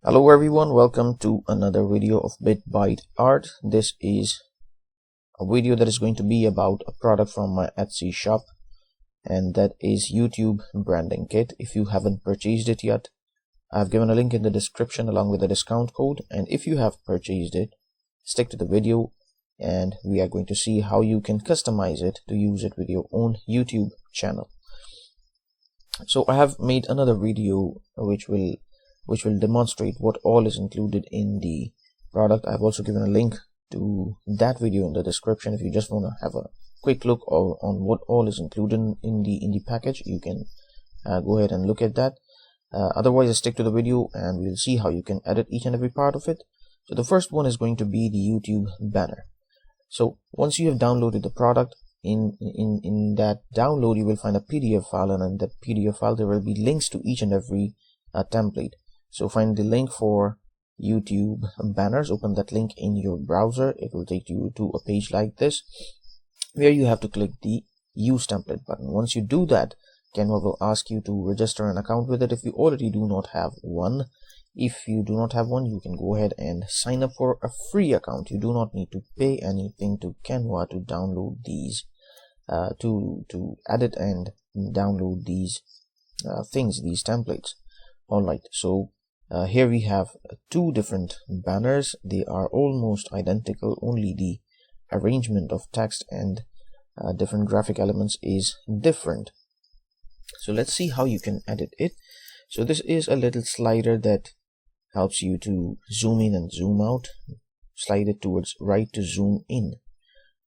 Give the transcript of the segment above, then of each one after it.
Hello everyone, welcome to another video of BitByteArt. This is a video that is going to be about a product from my Etsy shop, and that is YouTube branding kit. If you haven't purchased it yet, I've given a link in the description along with a discount code, and if you have purchased it, stick to the video and we are going to see how you can customize it to use it with your own YouTube channel. So I have made another video which will demonstrate what all is included in the product. I've also given a link to that video in the description. If you just want to have a quick look on what all is included in the package, you can go ahead and look at that. Otherwise, stick to the video and we'll see how you can edit each and every part of it. So the first one is going to be the YouTube banner. So once you have downloaded the product, in that download you will find a PDF file, and in that PDF file there will be links to each and every template. So find the link for YouTube banners, open that link in your browser. It will take you to a page like this where you have to click the use template button. Once you do that, Canva will ask you to register an account with it if you already do not have one. If you do not have one, you can go ahead and sign up for a free account. You do not need to pay anything to Canva to download these, to edit and download these these templates. Alright, so here we have two different banners. They are almost identical, only the arrangement of text and different graphic elements is different. So let's see how you can edit it. So this is a little slider that helps you to zoom in and zoom out. Slide it towards right to zoom in.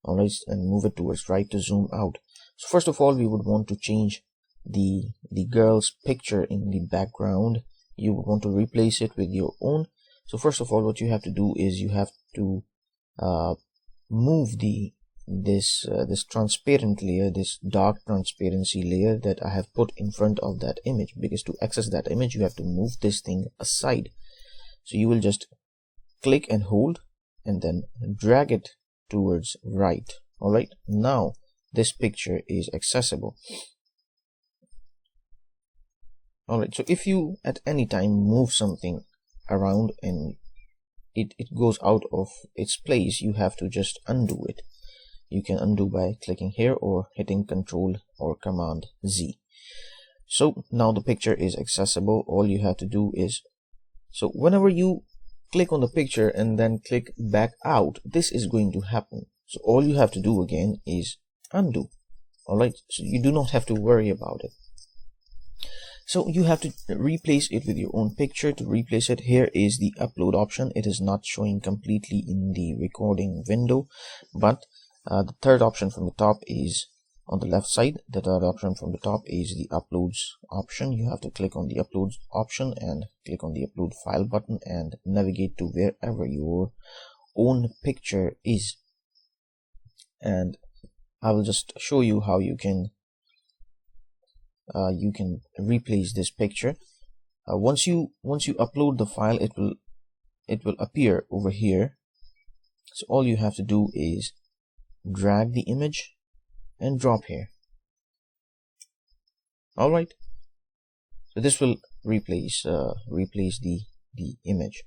Alright, and move it towards right to zoom out. So first of all, we would want to change the girl's picture in the background. You would want to replace it with your own. So first of all, what you have to do is you have to move this transparent layer, this dark transparency layer that I have put in front of that image, because to access that image you have to move this thing aside. So you will just click and hold and then drag it towards right. Alright, now this picture is accessible. Alright, so if you at any time move something around and it goes out of its place, you have to just undo it. You can undo by clicking here or hitting Control or Command Z. So now the picture is accessible. All you have to do is, so whenever you click on the picture and then click back out, this is going to happen. So all you have to do again is undo. Alright, so you do not have to worry about it. So you have to replace it with your own picture. To replace it, here is the upload option. It is not showing completely in the recording window, but the third option from the top is on the left side. The third option from the top is the uploads option. You have to click on the uploads option and click on the upload file button and navigate to wherever your own picture is. And I will just show you how you can replace this picture. Once you upload the file, it will appear over here. So all you have to do is drag the image and drop here. Alright, so this will replace the image.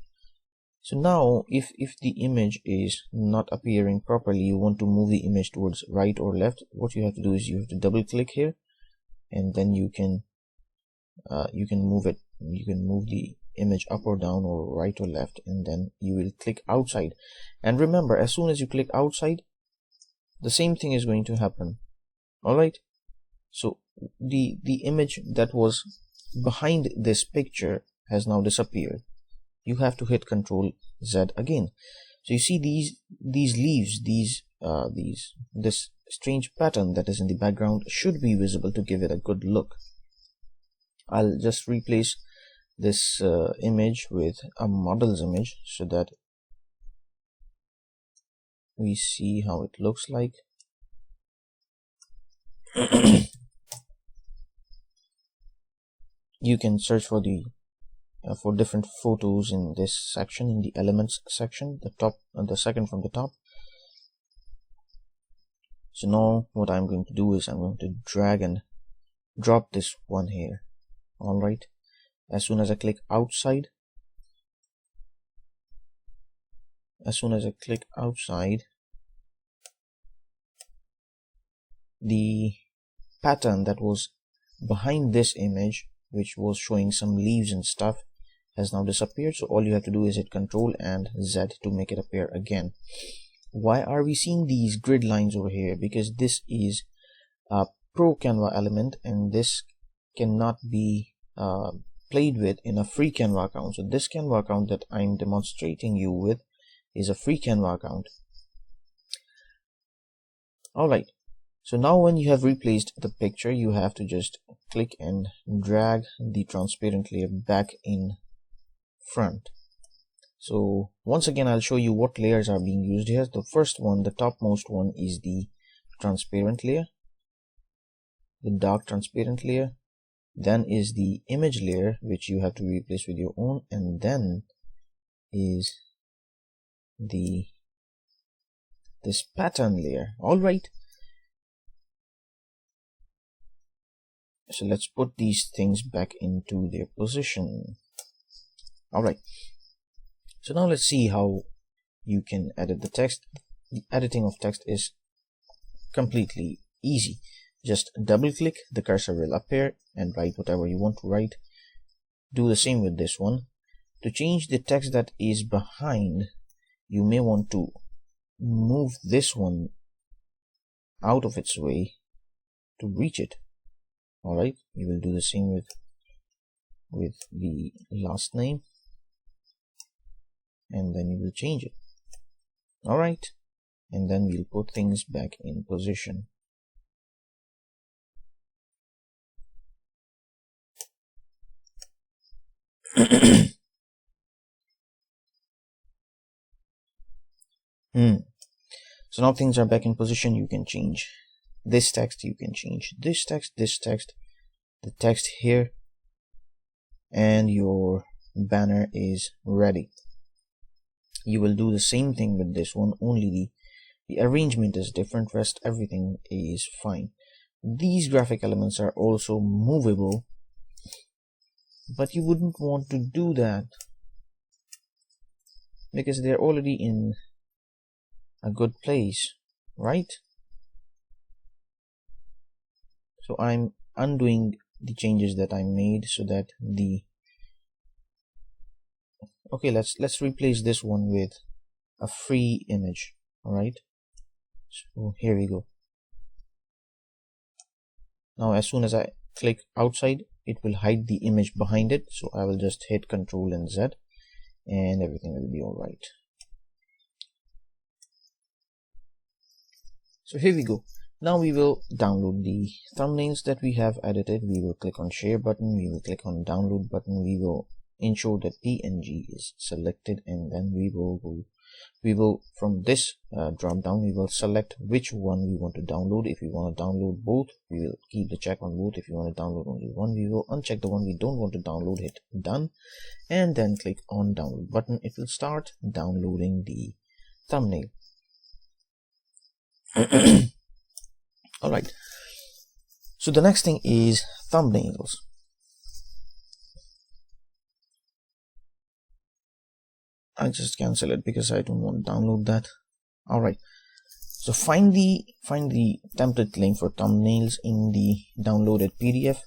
So now if the image is not appearing properly, you want to move the image towards right or left, what you have to do is you have to double click here, and then you can move it. You can move the image up or down or right or left, and then you will click outside. And remember, as soon as you click outside, the same thing is going to happen. Alright, so the image that was behind this picture has now disappeared. You have to hit Control Z again. So you see these leaves, this strange pattern that is in the background should be visible to give it a good look. I'll just replace this image with a model's image so that we see how it looks like. You can search for different photos in this section, in the elements section, the second from the top. So now what I'm going to do is I'm going to drag and drop this one here. Alright, as soon as I click outside, as soon as I click outside, the pattern that was behind this image, which was showing some leaves and stuff, has now disappeared. So all you have to do is hit Ctrl and Z to make it appear again. Why are we seeing these grid lines over here? Because this is a pro Canva element, and this cannot be played with in a free Canva account. So this Canva account that I'm demonstrating you with is a free Canva account. Alright, so now when you have replaced the picture, you have to just click and drag the transparent layer back in front. So once again, I'll show you what layers are being used here. The first one, the topmost one, is the transparent layer, the dark transparent layer. Then is the image layer, which you have to replace with your own, and then is this pattern layer. All right, so let's put these things back into their position. All right, so now let's see how you can edit the text. The editing of text is completely easy. Just double click, the cursor will appear, and write whatever you want to write. Do the same with this one. To change the text that is behind, you may want to move this one out of its way to reach it. Alright, you will do the same with the last name, and then you will change it. Alright, and then we'll put things back in position. So now things are back in position. You can change this text, you can change this text, the text here, and your banner is ready. You will do the same thing with this one, only the arrangement is different. Rest everything is fine. These graphic elements are also movable, but you wouldn't want to do that because they're already in a good place, right? So I'm undoing the changes that I made so that okay, let's replace this one with a free image. All right, so here we go. Now as soon as I click outside, it will hide the image behind it, so I will just hit Ctrl and Z and everything will be all right. So here we go. Now we will download the thumbnails that we have edited. We will click on share button, we will click on download button, we will ensure that PNG is selected, and then we will from this drop down, we will select which one we want to download. If we want to download both, we will keep the check on both. If you want to download only one, we will uncheck the one we don't want to download, hit done, and then click on download button. It will start downloading the thumbnail. Alright, so the next thing is thumbnails. I just cancel it because I don't want to download that. Alright, so find the template link for thumbnails in the downloaded PDF.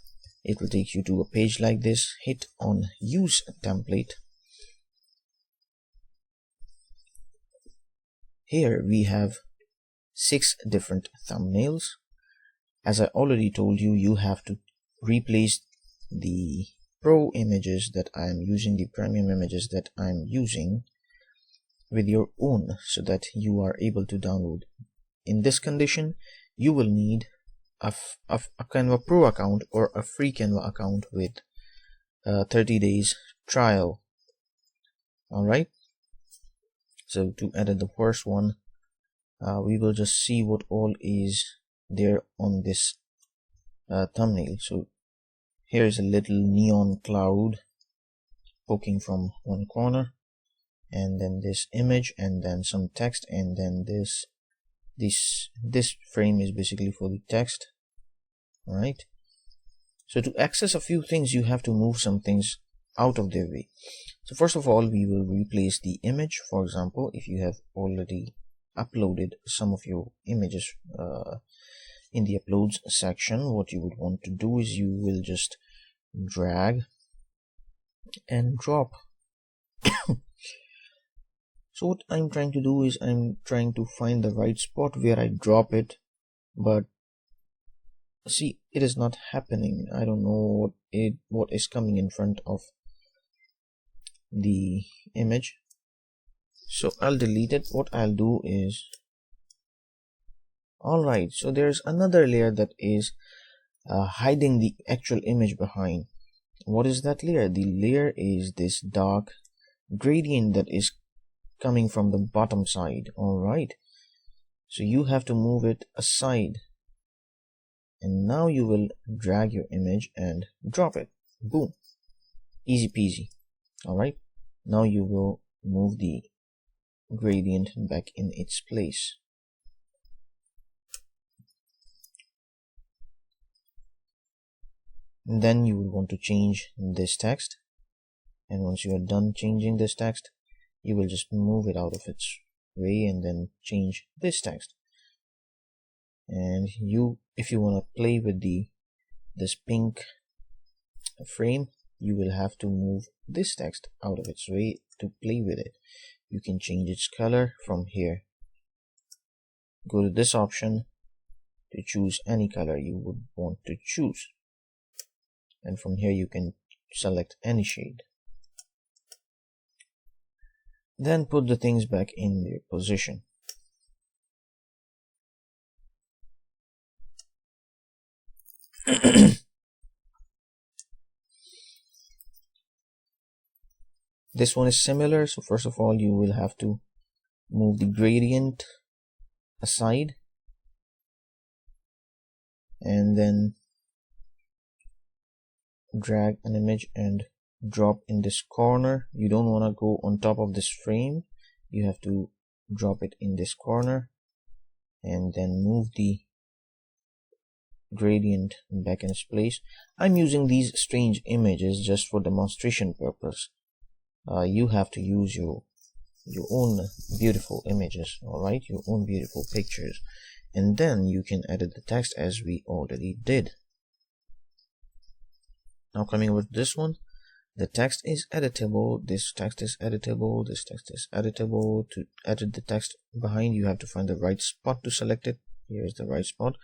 It will take you to a page like this. Hit on use template. Here we have 6 different thumbnails. As I already told you, you have to replace the pro images that I am using, the premium images that I'm using, with your own so that you are able to download. In this condition, you will need a Canva Pro account or a free Canva account with 30 days trial. Alright, so to edit the first one, we will just see what all is there on this thumbnail. So here is a little neon cloud poking from one corner, and then this image, and then some text, and then this frame is basically for the text. All right, so to access a few things, you have to move some things out of their way. So first of all, we will replace the image. For example, if you have already uploaded some of your images in the uploads section, what you would want to do is you will just drag and drop. So what I'm trying to do is I'm trying to find the right spot where I drop it, but see, it is not happening. I don't know what is coming in front of the image, so I'll delete it. What I'll do is, alright, so there's another layer that is hiding the actual image behind. What is that layer? The layer is this dark gradient that is coming from the bottom side. Alright, so you have to move it aside, and now you will drag your image and drop it. Boom, easy peasy. Alright, now you will move the gradient back in its place. And then you will want to change this text, and once you are done changing this text, you will just move it out of its way and then change this text. And if you want to play with this pink frame, you will have to move this text out of its way to play with it. You can change its color from here. Go to this option to choose any color you would want to choose, and from here you can select any shade. Then put the things back in their position. This one is similar, so first of all you will have to move the gradient aside, and then drag an image and drop in this corner. You don't want to go on top of this frame, you have to drop it in this corner, and then move the gradient back in its place. I'm using these strange images just for demonstration purpose. You have to use your own beautiful images, alright, your own beautiful pictures, and then you can edit the text as we already did. Now coming over to this one, the text is editable, this text is editable, this text is editable. To edit the text behind, you have to find the right spot to select it. Here's the right spot,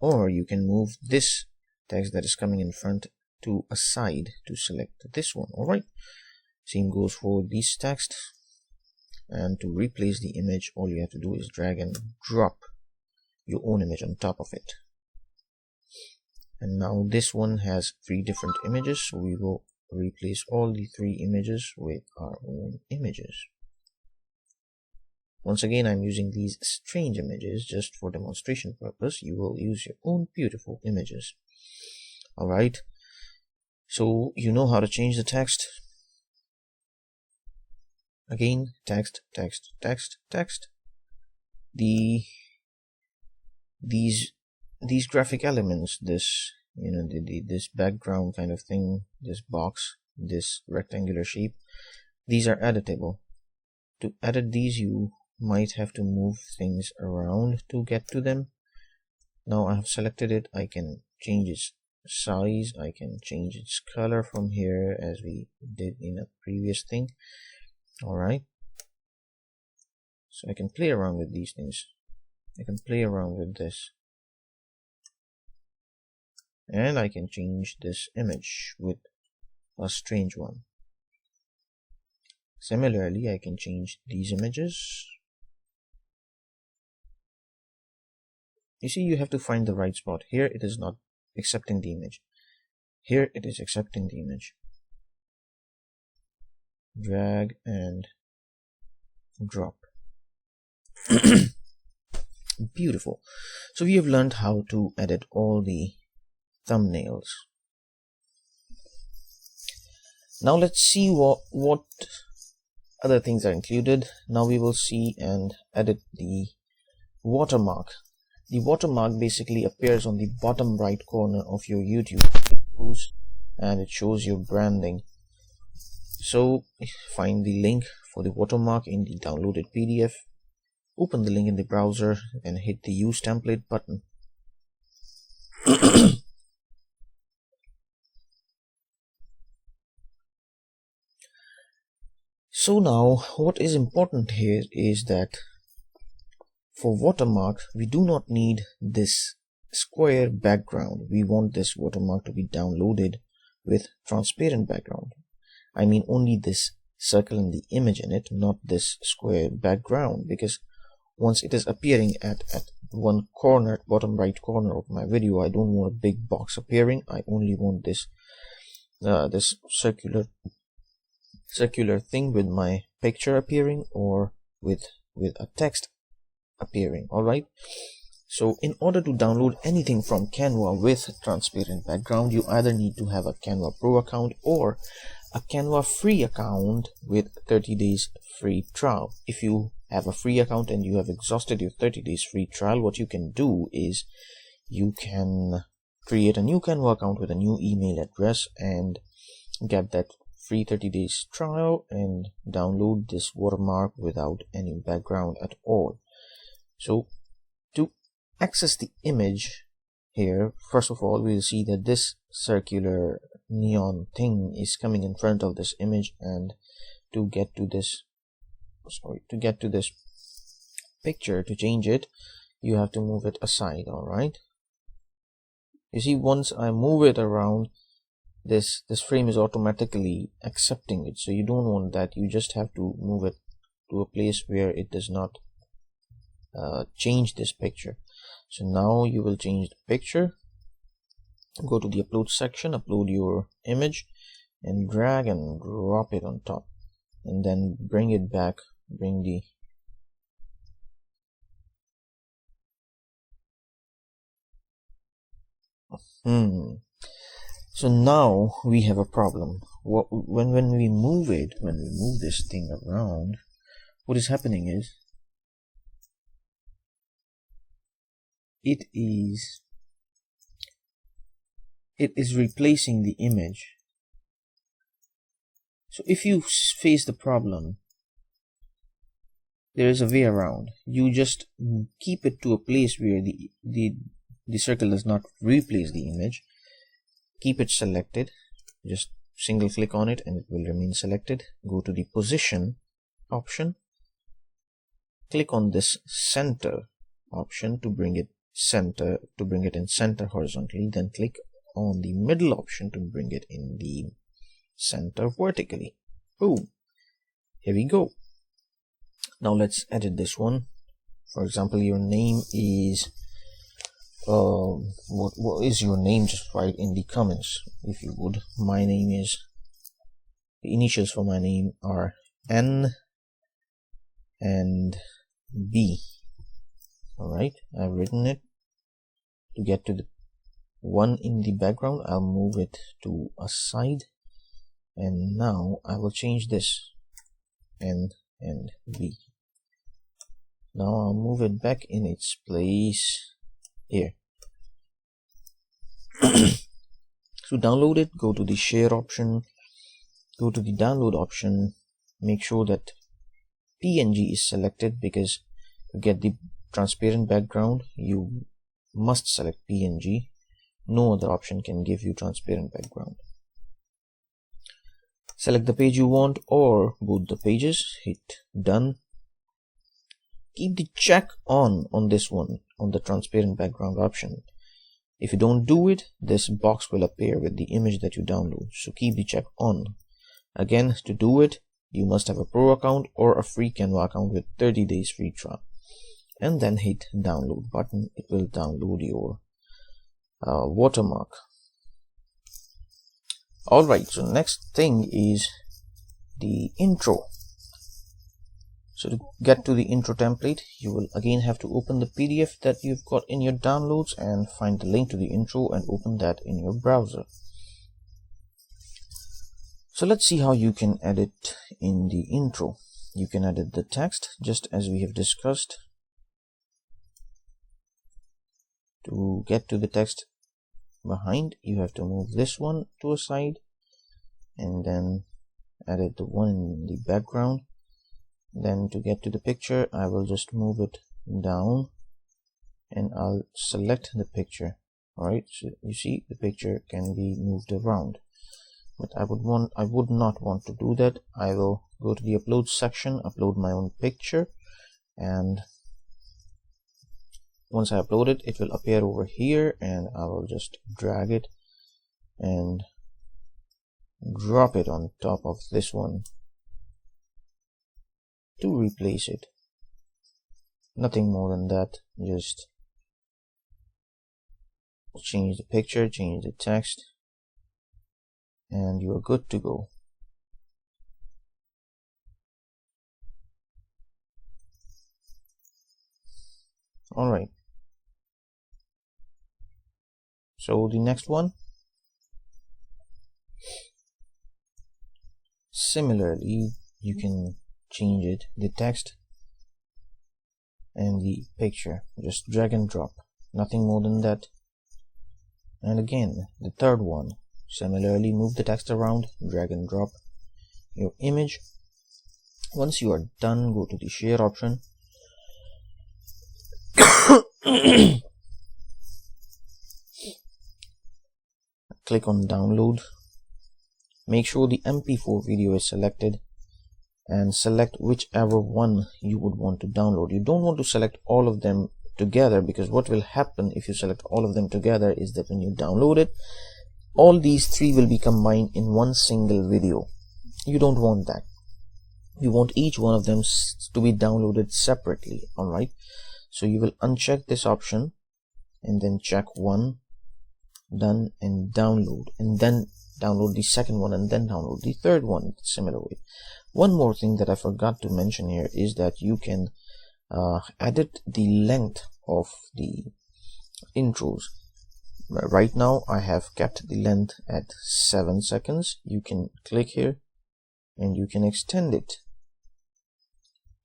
or you can move this text that is coming in front to a side to select this one. Alright, same goes for this text. And to replace the image, all you have to do is drag and drop your own image on top of it. And now this one has 3 different images, so we will replace all the 3 images with our own images. Once again, I'm using these strange images just for demonstration purpose. You will use your own beautiful images. Alright, so you know how to change the text. Again, text, text, text, text. These graphic elements, this, you know, this background kind of thing, this box, this rectangular shape, these are editable. To edit these, you might have to move things around to get to them. Now I have selected it. I can change its size, I can change its color from here as we did in a previous thing. Alright, so I can play around with these things. I can play around with this, and I can change this image with a strange one. Similarly, I can change these images. You see, you have to find the right spot. Here it is not accepting the image, here it is accepting the image. Drag and drop. Beautiful. So we have learned how to edit all the thumbnails. Now let's see what other things are included. Now we will see and edit the watermark. The watermark basically appears on the bottom right corner of your YouTube. And it shows your branding. So find the link for the watermark in the downloaded PDF, open the link in the browser and hit the use template button. So now what is important here is that for watermark we do not need this square background. We want this watermark to be downloaded with transparent background. I mean only this circle and the image in it, not this square background, because once it is appearing at one corner, bottom right corner of my video, I don't want a big box appearing. I only want this this circular thing with my picture appearing, or with a text appearing. All right, so in order to download anything from Canva with transparent background, you either need to have a Canva Pro account or a Canva free account with 30 days free trial. If you have a free account and you have exhausted your 30 days free trial, what you can do is you can create a new Canva account with a new email address and get that free 30 days trial and download this watermark without any background at all. So to access the image here, first of all, we'll see that this circular neon thing is coming in front of this image, and to get to this picture, to change it, you have to move it aside. All right, you see, once I move it around, this frame is automatically accepting it. So you don't want that. You just have to move it to a place where it does not change this picture. So now you will change the picture, go to the upload section, upload your image and drag and drop it on top, and then bring it back, bring the So now we have a problem. When we move this thing around, what is happening is it is replacing the image. So if you face the problem, there is a way around. You just keep it to a place where the circle does not replace the image. Keep it selected, just single click on it and it will remain selected. Go to the position option, click on this center option to bring it in center horizontally, then click on the middle option to bring it in the center vertically. Boom, here we go. Now let's edit this one. For example, your name is what is your name? Just write in the comments if you would. My name is, the initials for my name are N and B. Alright, I've written it. To get to the one in the background, I'll move it to a side, and now I will change this N and B. Now I'll move it back in its place here. To download it, go to the share option, go to the download option, make sure that PNG is selected, because to get the transparent background you must select PNG. No other option can give you transparent background. Select the page you want or both the pages, hit done. Keep the check on this one, on the transparent background option. If you don't do it, this box will appear with the image that you download, so keep the check on. Again, to do it, you must have a pro account or a free Canva account with 30 days free trial, and then hit download button. It will download your watermark. Alright, so next thing is the intro. So to get to the intro template, you will again have to open the PDF that you've got in your downloads and find the link to the intro and open that in your browser. So let's see how you can edit in the intro. You can edit the text just as we have discussed. To get to the text behind, you have to move this one to a side and then edit the one in the background. Then to get to the picture, I will just move it down and I'll select the picture. Alright, so you see the picture can be moved around, but I would not want to do that. I will go to the upload section, upload my own picture, and once I upload it, it will appear over here, and I will just drag it and drop it on top of this one to replace it. Nothing more than that. Just change the picture, change the text, and you are good to go. Alright, so the next one, similarly, you can change it, the text and the picture. Just drag and drop, nothing more than that. And again, the third one, similarly, move the text around, drag and drop your image. Once you are done, go to the share option. Click on download. Make sure the MP4 video is selected and select whichever one you would want to download. You don't want to select all of them together, because what will happen if you select all of them together is that when you download it, all these three will be combined in one single video. You don't want that. You want each one of them to be downloaded separately. Alright, so you will uncheck this option and then check one, done, and download, and then download the second one, and then download the third one similar way. One more thing that I forgot to mention here is that you can edit the length of the intros. Right now I have kept the length at 7 seconds. You can click here and you can extend it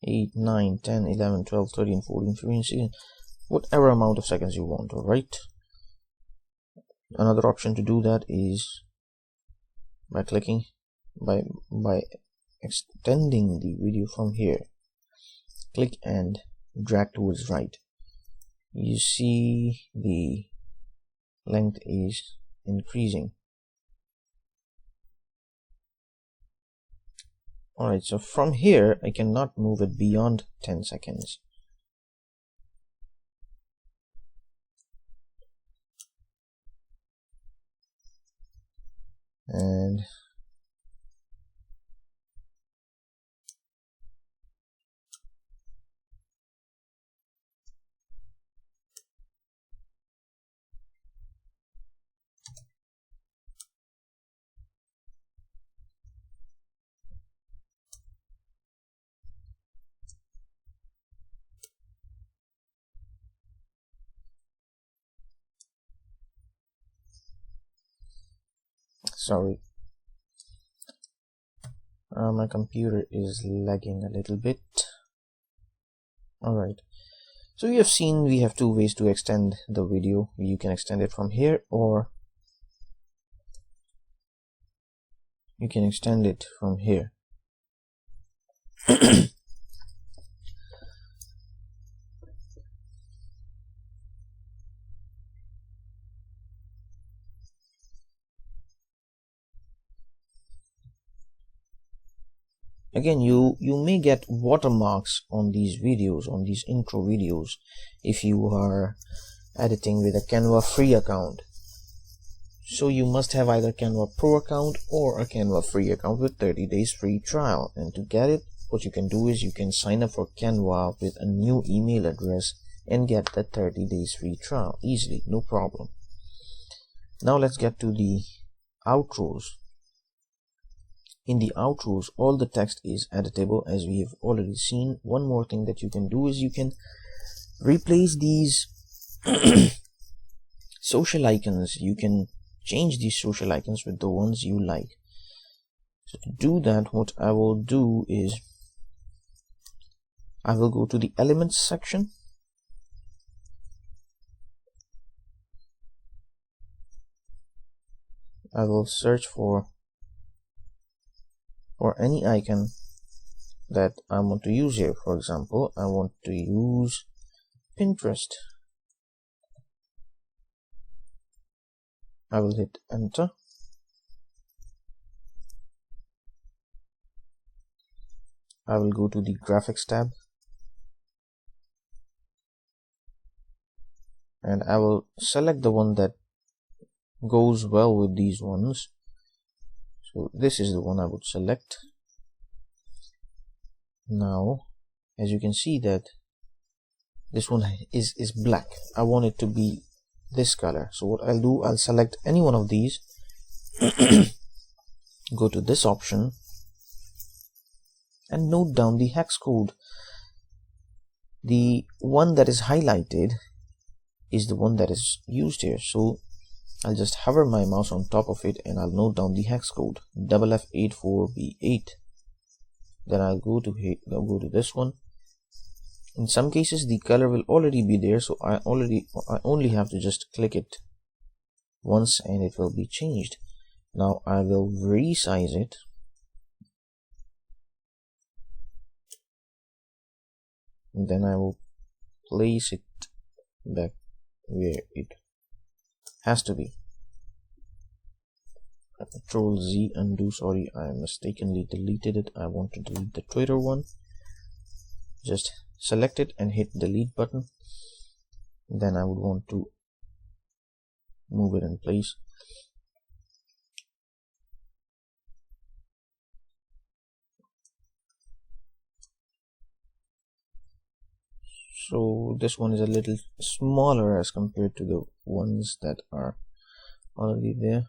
8, 9, 10, 11, 12, 13, 14, 15, 16, whatever amount of seconds you want. Alright, another option to do that is by clicking by extending the video from here. Click and drag towards right. You see the length is increasing. Alright, so from here I cannot move it beyond 10 seconds. And sorry, my computer is lagging a little bit. Alright, so you have seen we have two ways to extend the video. You can extend it from here, or you can extend it from here. Again, you may get watermarks on these videos, on these intro videos, if you are editing with a Canva free account. So you must have either Canva Pro account or a Canva free account with 30 days free trial. And to get it, what you can do is you can sign up for Canva with a new email address and get that 30 days free trial easily, no problem. Now let's get to the outros. In the outros, all the text is editable, as we have already seen. One more thing that you can do is you can replace these social icons. You can change these social icons with the ones you like. So to do that, what I will do is I will go to the elements section. I will search for or any icon that I want to use here. For example, I want to use Pinterest. I will hit enter. I will go to the graphics tab and I will select the one that goes well with these ones. So this is the one I would select. Now, as you can see that this one is black. I want it to be this color. So what I'll do, I'll select any one of these, go to this option and note down the hex code. The one that is highlighted is the one that is used here. So I'll just hover my mouse on top of it and I'll note down the hex code FF84B8. Then I'll go to this one. In some cases the color will already be there, so I only have to just click it once and it will be changed. Now I will resize it. And then I will place it back where it has to be. Control Z undo. Sorry, I mistakenly deleted it. I want to delete the Twitter one. Just select it and hit delete button. Then I would want to move it in place. So this one is a little smaller as compared to the ones that are already there.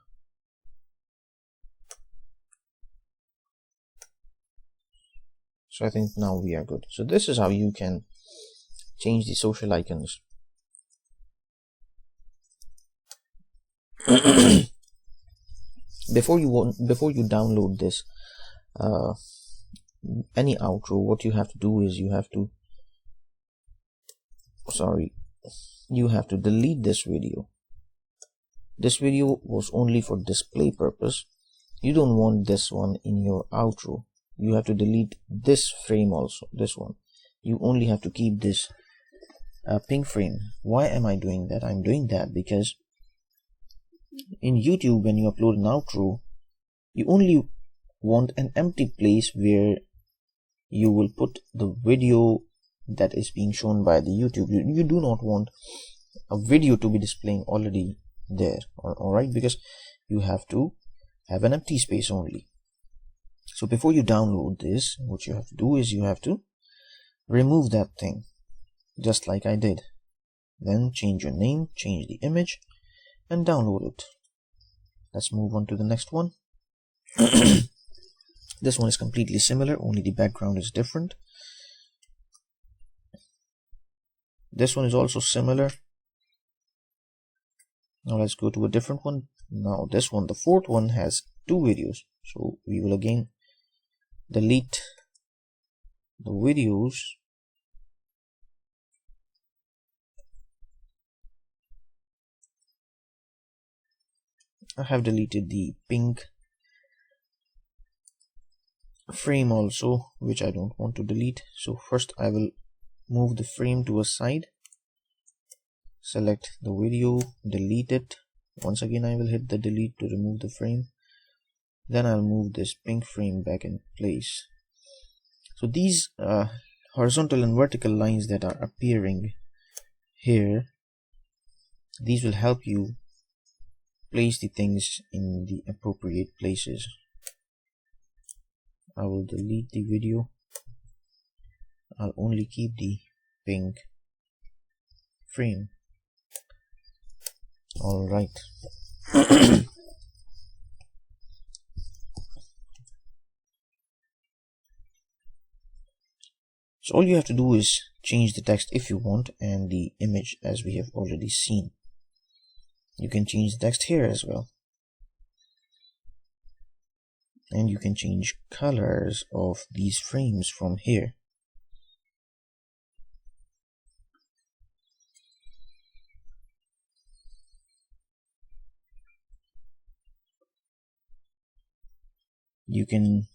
So I think now we are good. So this is how you can change the social icons. Before you download this any outro, what you have to do is you have to delete this video. This video was only for display purpose. You don't want this one in your outro. You have to delete this frame also, this one. You only have to keep this pink frame. Why am I doing that? I'm doing that because in YouTube, when you upload an outro, you only want an empty place where you will put the video that is being shown by the YouTube. You do not want a video to be displaying already there, alright, because you have to have an empty space only. So before you download this, what you have to do is you have to remove that thing, just like I did. Then change your name, change the image, and download it. Let's move on to the next one. This one is completely similar, only the background is different. This one is also similar. Now let's go to a different one. Now this one, the fourth one, has two videos. So we will again delete the videos. I have deleted the pink frame also, which I don't want to delete. So first I will move the frame to a side, select the video, delete it. Once again I will hit the delete to remove the frame. Then I'll move this pink frame back in place. So these horizontal and vertical lines that are appearing here, these will help you place the things in the appropriate places. I will delete the video. I'll only keep the pink frame. Alright. So all you have to do is change the text if you want, and the image as we have already seen. You can change the text here as well. And you can change colors of these frames from here. You can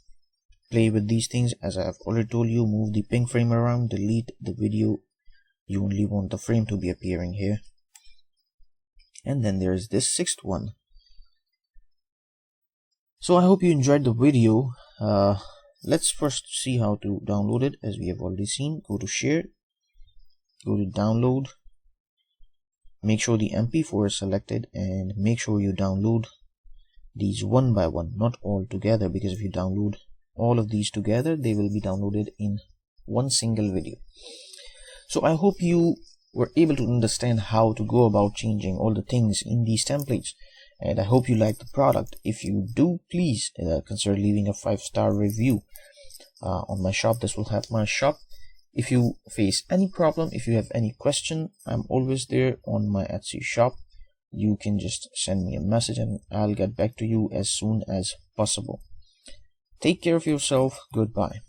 play with these things. As I have already told you, move the pink frame around, delete the video. You only want the frame to be appearing here. And then there is this sixth one. So I hope you enjoyed the video. Let's first see how to download it. As we have already seen, go to share, go to download, make sure the MP4 is selected, and make sure you download these one by one, not all together, because if you download all of these together, they will be downloaded in one single video. So I hope you were able to understand how to go about changing all the things in these templates, and I hope you like the product. If you do, please consider leaving a 5-star review on my shop. This will help my shop. If you face any problem, if you have any question, I'm always there on my Etsy shop. You can just send me a message and I'll get back to you as soon as possible. Take care of yourself. Goodbye.